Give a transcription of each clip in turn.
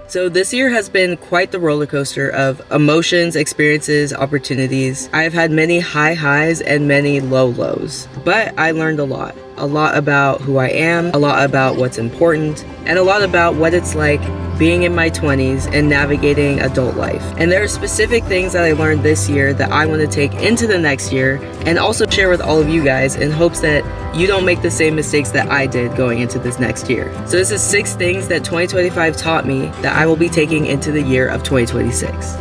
So this year has been quite the roller coaster of emotions, experiences, opportunities. I have had many high highs and many low lows, but I learned a lot. A lot about who I am, a lot about what's important, and a lot about what it's like being in my 20s and navigating adult life. And there are specific things that I learned this year that I want to take into the next year and also share with all of you guys in hopes that you don't make the same mistakes that I did going into this next year. So this is 6 things that 2025 taught me that I will be taking into the year of 2026.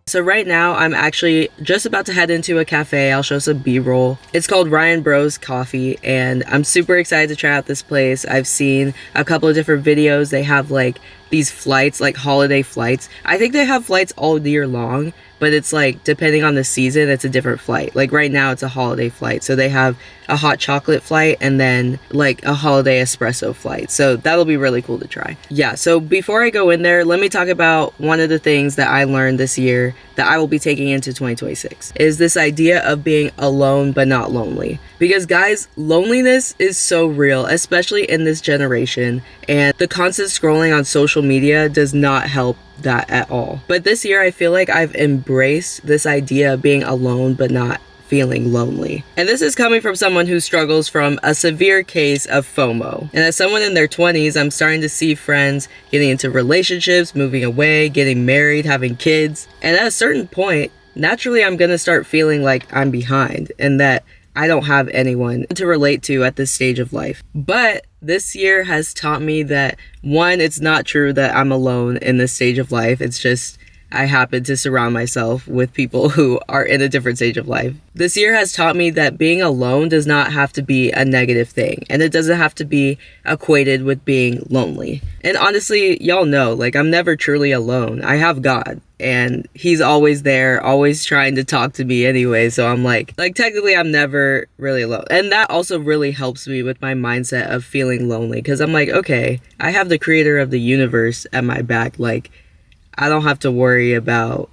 So right now, I'm actually just about to head into a cafe. I'll show some B-roll. It's called Ryan Bros Coffee, and I'm super excited to try out this place. I've seen a couple of different videos. They have like these flights, like holiday flights. I think they have flights all year long, but it's like depending on the season, it's a different flight. Like right now, it's a holiday flight. So they have a hot chocolate flight and then like a holiday espresso flight. So that'll be really cool to try. Yeah, so before I go in there, let me talk about one of the things that I learned this year that I will be taking into 2026 is this idea of being alone but not lonely. Because guys, loneliness is so real, especially in this generation, and the constant scrolling on social media does not help that at all. But this year I feel like I've embraced this idea of being alone but not feeling lonely. And this is coming from someone who struggles from a severe case of FOMO. And as someone in their 20s, I'm starting to see friends getting into relationships, moving away, getting married, having kids. And at a certain point, naturally I'm gonna start feeling like I'm behind and that I don't have anyone to relate to at this stage of life. But this year has taught me that, one, it's not true that I'm alone in this stage of life. It's just I happen to surround myself with people who are in a different stage of life. This year has taught me that being alone does not have to be a negative thing, and it doesn't have to be equated with being lonely. And honestly, y'all know, like, I'm never truly alone. I have God, and he's always there, always trying to talk to me anyway. So I'm like technically I'm never really alone. And that also really helps me with my mindset of feeling lonely, because I'm like, okay, I have the creator of the universe at my back. Like, I don't have to worry about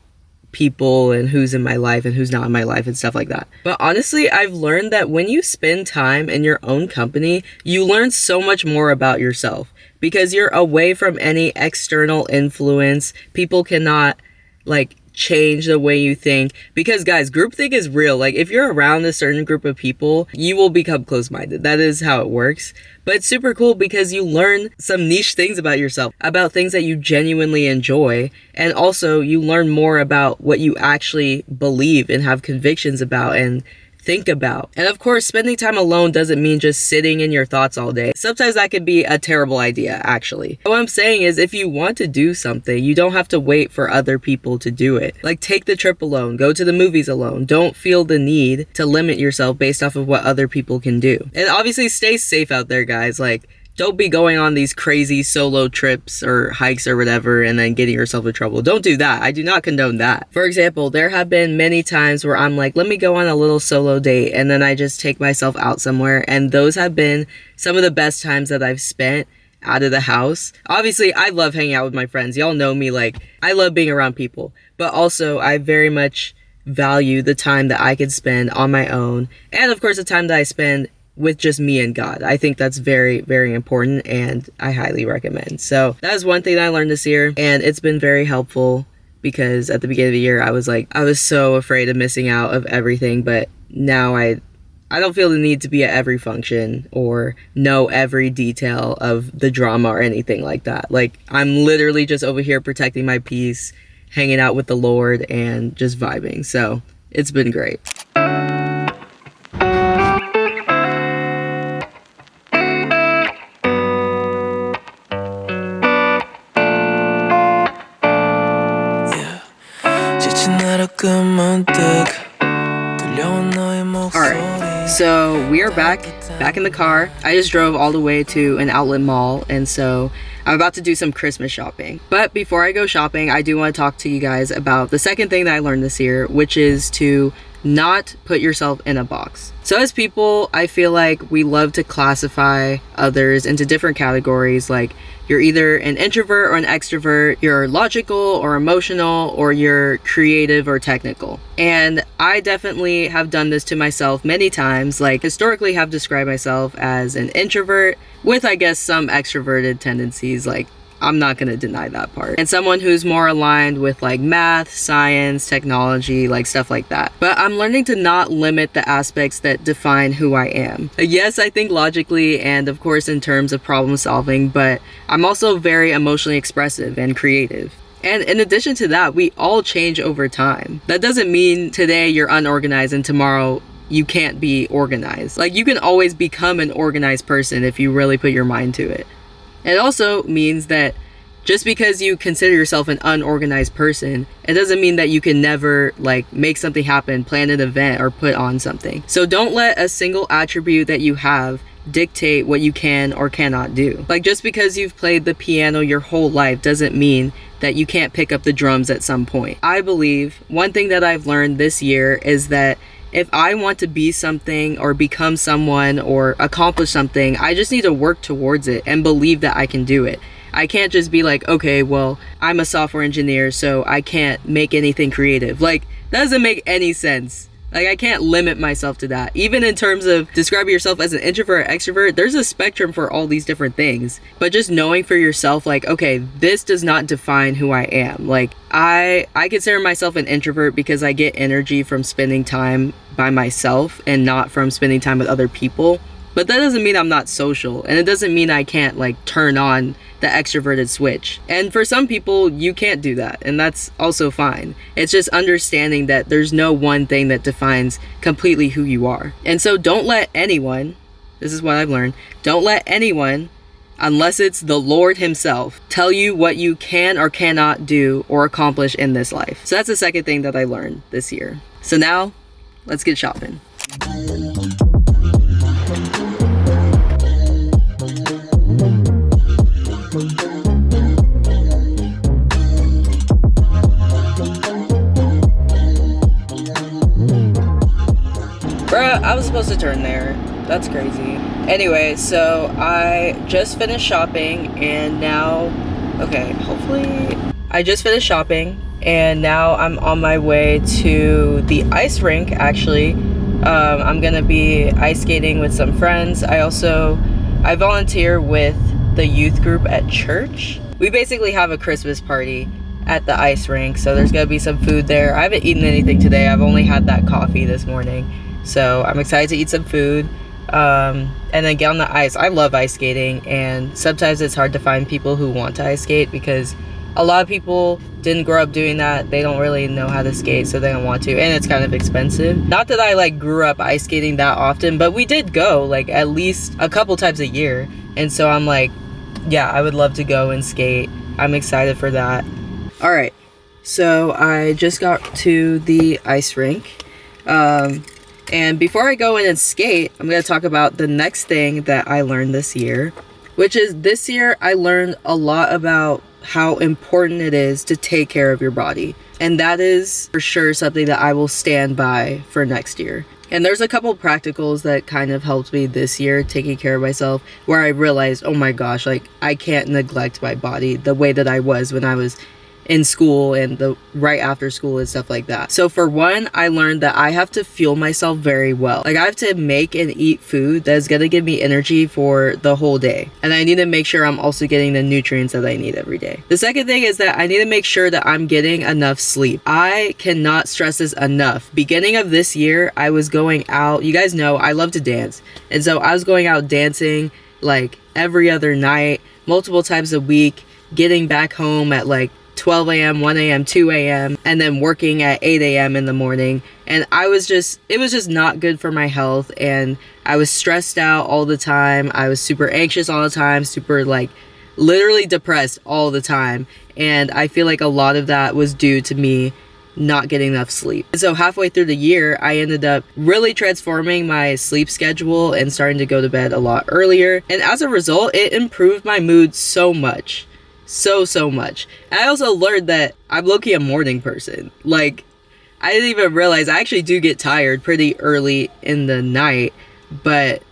people and who's in my life and who's not in my life and stuff like that. But honestly, I've learned that when you spend time in your own company, you learn so much more about yourself because you're away from any external influence. People cannot like change the way you think, because guys, groupthink is real. Like, if you're around a certain group of people, you will become close-minded. That is how it works. But it's super cool because you learn some niche things about yourself, about things that you genuinely enjoy, and also you learn more about what you actually believe and have convictions about and think about. And of course, spending time alone doesn't mean just sitting in your thoughts all day. Sometimes that could be a terrible idea, actually. What I'm saying is, if you want to do something, you don't have to wait for other people to do it. Like, take the trip alone, go to the movies alone. Don't feel the need to limit yourself based off of what other people can do. And obviously stay safe out there, guys. Like, don't be going on these crazy solo trips or hikes or whatever and then getting yourself in trouble. Don't do that. I do not condone that. For example, there have been many times where I'm like, let me go on a little solo date, and then I just take myself out somewhere. And those have been some of the best times that I've spent out of the house. Obviously, I love hanging out with my friends. Y'all know me, like, I love being around people. But also, I very much value the time that I can spend on my own. And of course, the time that I spend with just me and God. I think that's very, very important, and I highly recommend. So that is one thing that I learned this year, and it's been very helpful because at the beginning of the year, I was so afraid of missing out of everything, but now I don't feel the need to be at every function or know every detail of the drama or anything like that. Like, I'm literally just over here protecting my peace, hanging out with the Lord, and just vibing. So it's been great. Alright, so we are back in the car. I just drove all the way to an outlet mall, and so I'm about to do some Christmas shopping. But before I go shopping, I do want to talk to you guys about the second thing that I learned this year, which is to not put yourself in a box. So as people, I feel like we love to classify others into different categories, like you're either an introvert or an extrovert, you're logical or emotional, or you're creative or technical. And I definitely have done this to myself many times, like historically have described myself as an introvert with, I guess, some extroverted tendencies, like I'm not going to deny that part. And someone who's more aligned with like math, science, technology, like stuff like that. But I'm learning to not limit the aspects that define who I am. Yes, I think logically and of course in terms of problem solving, but I'm also very emotionally expressive and creative. And in addition to that, we all change over time. That doesn't mean today you're unorganized and tomorrow you can't be organized. Like you can always become an organized person if you really put your mind to it. It also means that just because you consider yourself an unorganized person, it doesn't mean that you can never like make something happen, plan an event, or put on something. So don't let a single attribute that you have dictate what you can or cannot do. Like just because you've played the piano your whole life doesn't mean that you can't pick up the drums at some point. I believe one thing that I've learned this year is that if I want to be something or become someone or accomplish something, I just need to work towards it and believe that I can do it. I can't just be like, okay, well, I'm a software engineer, so I can't make anything creative. Like, that doesn't make any sense. Like, I can't limit myself to that. Even in terms of describing yourself as an introvert or extrovert, there's a spectrum for all these different things. But just knowing for yourself, like, okay, this does not define who I am. Like, I consider myself an introvert because I get energy from spending time by myself and not from spending time with other people. But that doesn't mean I'm not social, and it doesn't mean I can't like turn on the extroverted switch. And for some people, you can't do that, and that's also fine. It's just understanding that there's no one thing that defines completely who you are. And so don't let anyone, this is what I've learned, don't let anyone, unless it's the Lord himself, tell you what you can or cannot do or accomplish in this life. So that's the second thing that I learned this year. So now, let's get shopping. Bruh, I was supposed to turn there. That's crazy. Anyway, so I just finished shopping and now, okay, hopefully, I just finished shopping and now I'm on my way to the ice rink, actually. I'm gonna be ice skating with some friends. I volunteer with the youth group at church. We basically have a Christmas party at the ice rink, so there's gonna be some food there. I haven't eaten anything today. I've only had that coffee this morning. So I'm excited to eat some food and then get on the ice. I love ice skating, and sometimes it's hard to find people who want to ice skate because a lot of people didn't grow up doing that. They don't really know how to skate, so they don't want to, and it's kind of expensive. Not that I like grew up ice skating that often, but we did go like at least a couple times a year, and so I'm like, yeah, I would love to go and skate. I'm excited for that. All right, so I just got to the ice rink. And before I go in and skate, I'm going to talk about the next thing that I learned this year, which is this year I learned a lot about how important it is to take care of your body. And that is for sure something that I will stand by for next year. And there's a couple practicals that kind of helped me this year taking care of myself, where I realized, oh my gosh, like I can't neglect my body the way that I was when I was in school and the right after school and stuff like that. So for one, I learned that I have to fuel myself very well. Like I have to make and eat food that's gonna give me energy for the whole day. And I need to make sure I'm also getting the nutrients that I need every day. The second thing is that I need to make sure that I'm getting enough sleep. I cannot stress this enough. Beginning of this year, I was going out. You guys know I love to dance. And so I was going out dancing like every other night, multiple times a week, getting back home at like 12 a.m., 1 a.m., 2 a.m., and then working at 8 a.m. in the morning. And it was just not good for my health. And I was stressed out all the time. I was super anxious all the time, super like literally depressed all the time. And I feel like a lot of that was due to me not getting enough sleep. And so halfway through the year, I ended up really transforming my sleep schedule and starting to go to bed a lot earlier. And as a result, it improved my mood so much. So much. And I also learned that I'm low-key a morning person. Like, I didn't even realize I actually do get tired pretty early in the night, but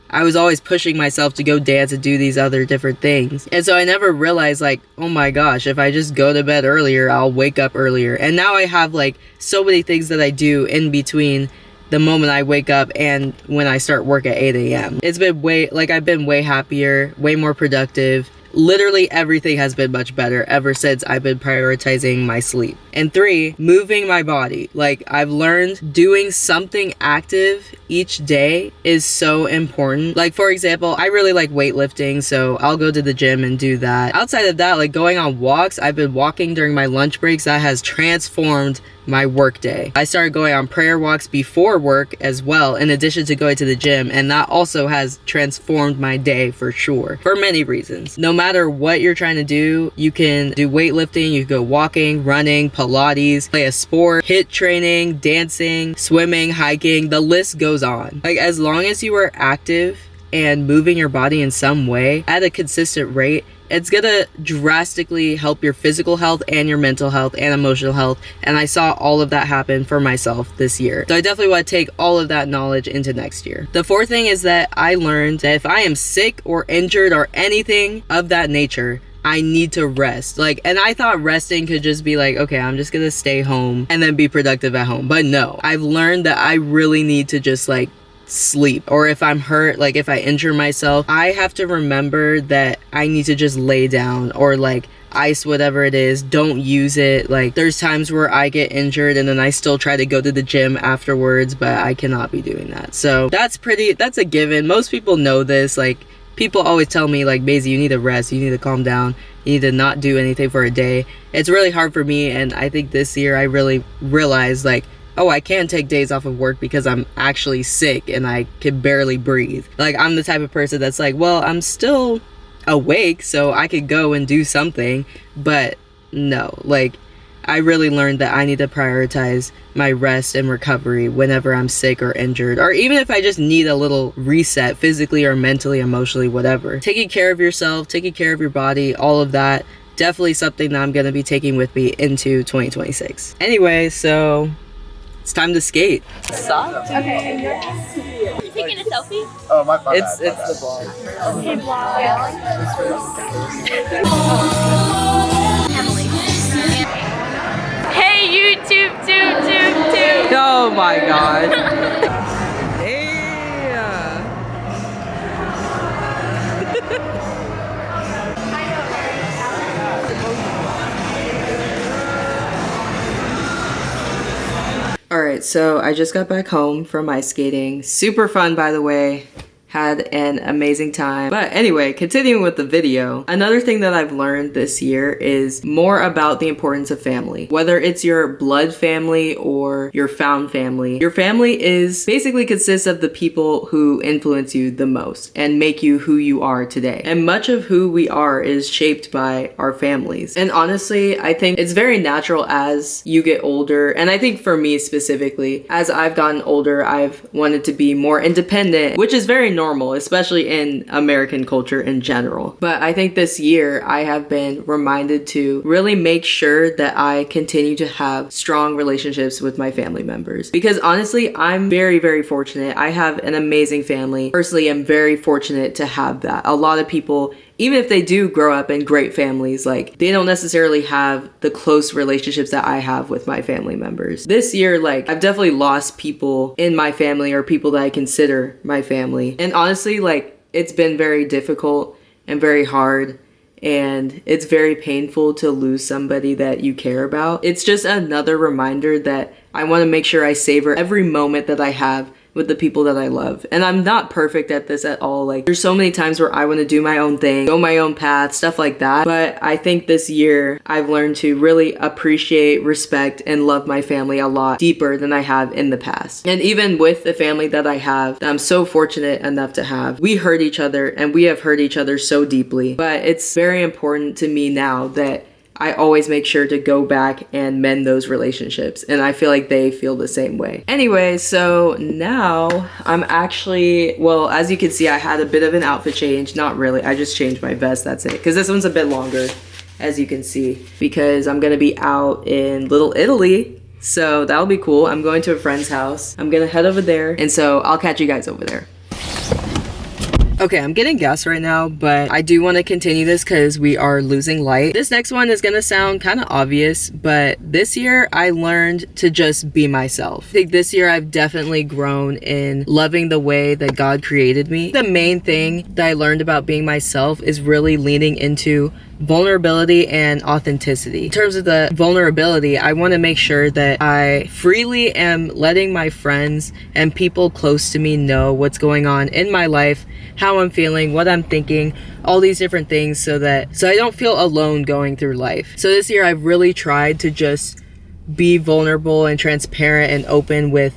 I was always pushing myself to go dance and do these other different things. And so I never realized, like, oh my gosh, if I just go to bed earlier, I'll wake up earlier. And now I have like so many things that I do in between the moment I wake up and when I start work at 8 a.m. It's been I've been way happier, way more productive. Literally everything has been much better ever since I've been prioritizing my sleep. And 3, moving my body. Like, I've learned doing something active each day is so important. Like, for example, I really like weightlifting, so I'll go to the gym and do that. Outside of that, like going on walks, I've been walking during my lunch breaks. That has transformed my work day. I started going on prayer walks before work as well, in addition to going to the gym, and that also has transformed my day for sure, for many reasons. No matter what you're trying to do, you can do weightlifting, you can go walking, running, Pilates, play a sport, HIIT training, dancing, swimming, hiking, the list goes on. Like, as long as you are active and moving your body in some way at a consistent rate, it's gonna drastically help your physical health and your mental health and emotional health. And I saw all of that happen for myself this year. So I definitely want to take all of that knowledge into next year. The 4th thing is that I learned that if I am sick or injured or anything of that nature, I need to rest. Like, and I thought resting could just be like, okay, I'm just gonna stay home and then be productive at home. But no, I've learned that I really need to just like sleep. Or if I'm hurt, like if I injure myself, I have to remember that I need to just lay down or like ice whatever it is, don't use it. Like, there's times where I get injured and then I still try to go to the gym afterwards, but I cannot be doing that. So that's a given. Most people know this. Like, people always tell me like, Maisie, you need to rest, you need to calm down, you need to not do anything for a day. It's really hard for me, and I think this year I really realized like, oh, I can take days off of work because I'm actually sick and I can barely breathe. Like, I'm the type of person that's like, well, I'm still awake, so I could go and do something. But no, like, I really learned that I need to prioritize my rest and recovery whenever I'm sick or injured, or even if I just need a little reset physically or mentally, emotionally, whatever. Taking care of yourself, taking care of your body, all of that, definitely something that I'm going to be taking with me into 2026. Anyway, so it's time to skate. Stop. Okay. You taking a selfie? Oh, my It's bad. the vlog. Okay, vlog. Emily. Hey, YouTube, too. Oh my god. Hey. Alright, so I just got back home from ice skating. Super fun, by the way. Had an amazing time. But anyway, continuing with the video, another thing that I've learned this year is more about the importance of family. Whether it's your blood family or your found family, your family is basically consists of the people who influence you the most and make you who you are today. And much of who we are is shaped by our families. And honestly, I think it's very natural as you get older, and I think for me specifically, as I've gotten older, I've wanted to be more independent, which is very normal, especially in American culture in general. But I think this year I have been reminded to really make sure that I continue to have strong relationships with my family members. Because honestly, I'm very, very fortunate. I have an amazing family. Personally, I'm very fortunate to have that. A lot of people, even if they do grow up in great families, like, they don't necessarily have the close relationships that I have with my family members. This year, like, I've definitely lost people in my family or people that I consider my family. And honestly, like, it's been very difficult and very hard, and it's very painful to lose somebody that you care about. It's just another reminder that I want to make sure I savor every moment that I have with the people that I love. And I'm not perfect at this at all. Like, there's so many times where I want to do my own thing, go my own path, stuff like that. But I think this year I've learned to really appreciate, respect, and love my family a lot deeper than I have in the past. And even with the family that I have, that I'm so fortunate enough to have, we hurt each other, and we have hurt each other so deeply. But it's very important to me now that I always make sure to go back and mend those relationships, and I feel like they feel the same way. Anyway, so now I'm actually, well, as you can see, I had a bit of an outfit change. Not really, I just changed my vest, that's it. Because this one's a bit longer, as you can see, because I'm gonna be out in Little Italy So that'll be cool. I'm going to a friend's house. I'm gonna head over there, and so I'll catch you guys over there. Okay, I'm getting gas right now, but I do want to continue this because we are losing light. This next one is gonna sound kind of obvious, but this year I learned to just be myself. I think this year I've definitely grown in loving the way that God created me. The main thing that I learned about being myself is really leaning into vulnerability and authenticity. In terms of the vulnerability, I want to make sure that I freely am letting my friends and people close to me know what's going on in my life, how I'm feeling, what I'm thinking, all these different things, so I don't feel alone going through life. So this year I've really tried to just be vulnerable and transparent and open with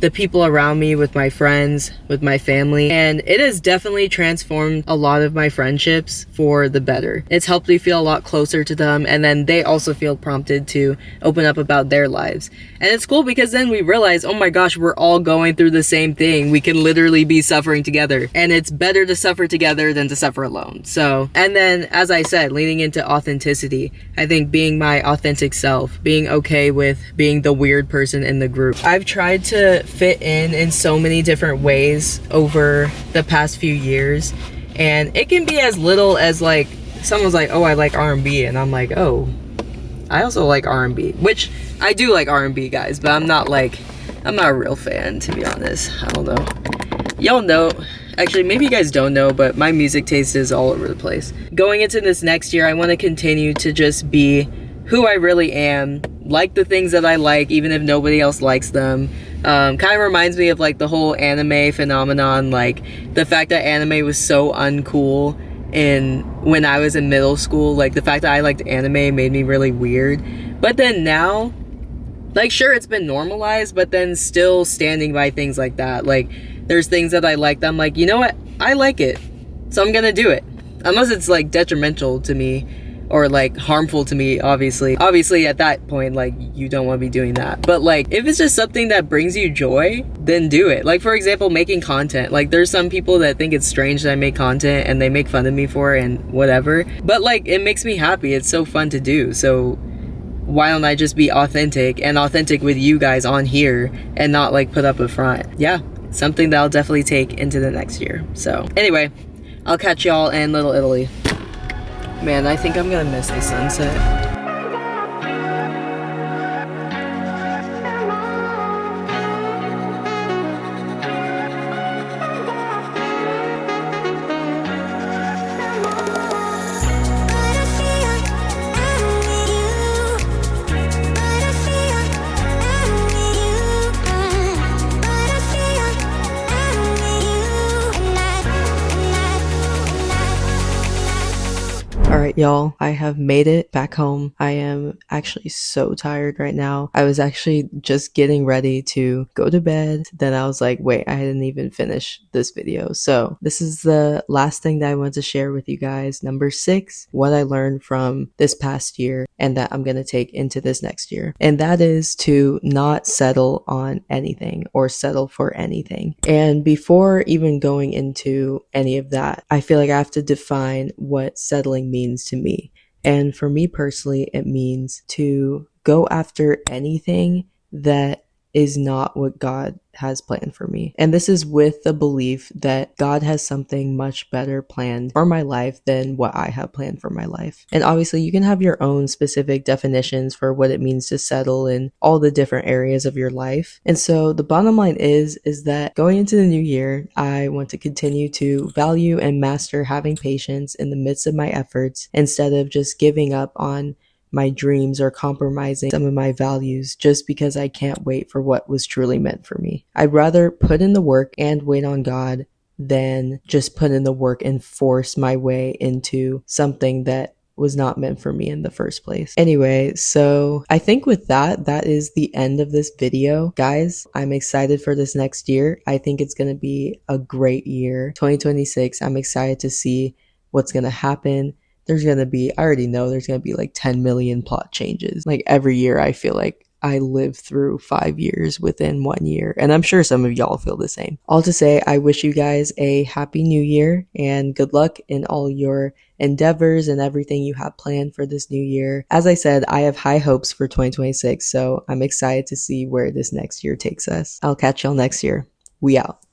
the people around me, with my friends, with my family, and it has definitely transformed a lot of my friendships for the better. It's helped me feel a lot closer to them, and then they also feel prompted to open up about their lives. And it's cool because then we realize, oh my gosh, we're all going through the same thing. We can literally be suffering together, and it's better to suffer together than to suffer alone. So, and then as I said, leaning into authenticity, I think being my authentic self, being okay with being the weird person in the group. I've tried to fit in so many different ways over the past few years, and it can be as little as like someone's like, oh, I like R&B, and I'm like, oh, I also like R&B, which I do like R&B, guys, but I'm not a real fan, to be honest. I don't know, y'all know, actually maybe you guys don't know, but my music taste is all over the place. Going into this next year, I want to continue to just be who I really am, like the things that I like, even if nobody else likes them. Kind of reminds me of like the whole anime phenomenon, like the fact that anime was so uncool when I was in middle school. Like the fact that I liked anime made me really weird. But then now, like sure, it's been normalized, but then still standing by things like that. Like there's things that I like that I'm like, you know what, I like it, so I'm gonna do it. Unless it's like detrimental to me or like harmful to me, obviously at that point, like you don't want to be doing that. But like if it's just something that brings you joy, then do it. Like for example, making content. Like there's some people that think it's strange that I make content and they make fun of me for it and whatever, but like it makes me happy. It's so fun to do. So why don't I just be authentic with you guys on here and not like put up a front? Yeah, something that I'll definitely take into the next year. So anyway, I'll catch y'all in Little Italy. Man, I think I'm gonna miss the sunset. Alright y'all, I have made it back home. I am actually so tired right now. I was actually just getting ready to go to bed. Then I was like, wait, I didn't even finish this video. So this is the last thing that I want to share with you guys. Number 6, what I learned from this past year and that I'm going to take into this next year. And that is to not settle on anything or settle for anything. And before even going into any of that, I feel like I have to define what settling means to me. And for me personally, it means to go after anything that is not what God has planned for me. And this is with the belief that God has something much better planned for my life than what I have planned for my life. And obviously you can have your own specific definitions for what it means to settle in all the different areas of your life. And so the bottom line is that going into the new year, I want to continue to value and master having patience in the midst of my efforts instead of just giving up on my dreams or compromising some of my values just because I can't wait for what was truly meant for me. I'd rather put in the work and wait on God than just put in the work and force my way into something that was not meant for me in the first place. Anyway, so I think with that is the end of this video. Guys, I'm excited for this next year. I think it's going to be a great year. 2026, I'm excited to see what's going to happen. There's going to be, I already know there's going to be like 10 million plot changes. Like every year I feel like I lived through 5 years within 1 year. And I'm sure some of y'all feel the same. All to say, I wish you guys a happy new year and good luck in all your endeavors and everything you have planned for this new year. As I said, I have high hopes for 2026, so I'm excited to see where this next year takes us. I'll catch y'all next year. We out.